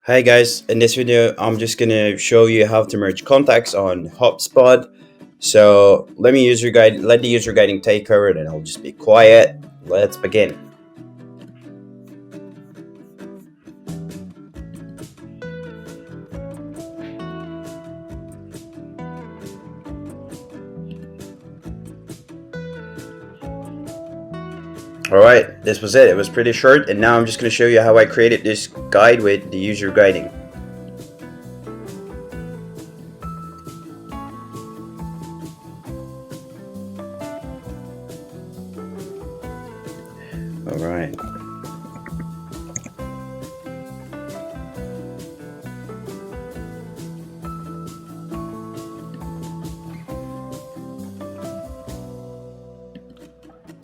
Hi guys, in this video I'm just gonna show you how to merge contacts on Hubspot. So let the user guiding take over, and I'll just be quiet. Let's begin. Alright, this was it. It was pretty short, and now I'm just gonna show you how I created this guide with the user guiding. Alright.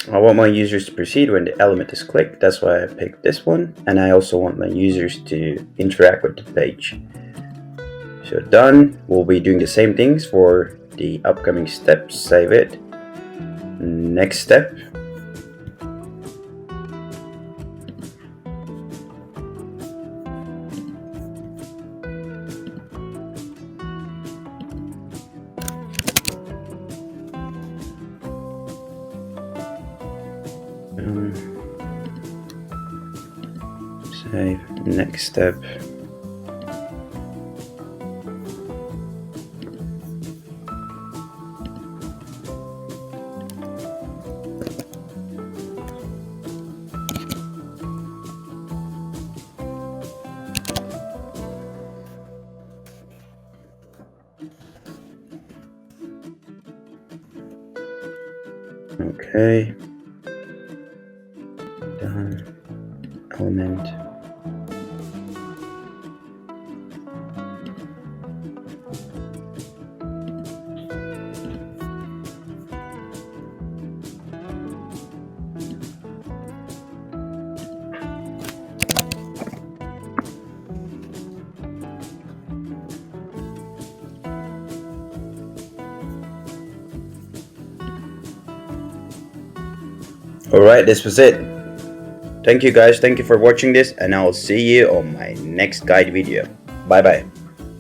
I want my users to proceed when the element is clicked. That's why I picked this one. And I also want my users to interact with the page. So done. We'll be doing the same things for the upcoming steps. Save it. Next step. Save. Next step. Okay. Done. Element. Alright, this was it. Thank you guys, thank you for watching this, and I'll see you on my next guide video. Bye bye.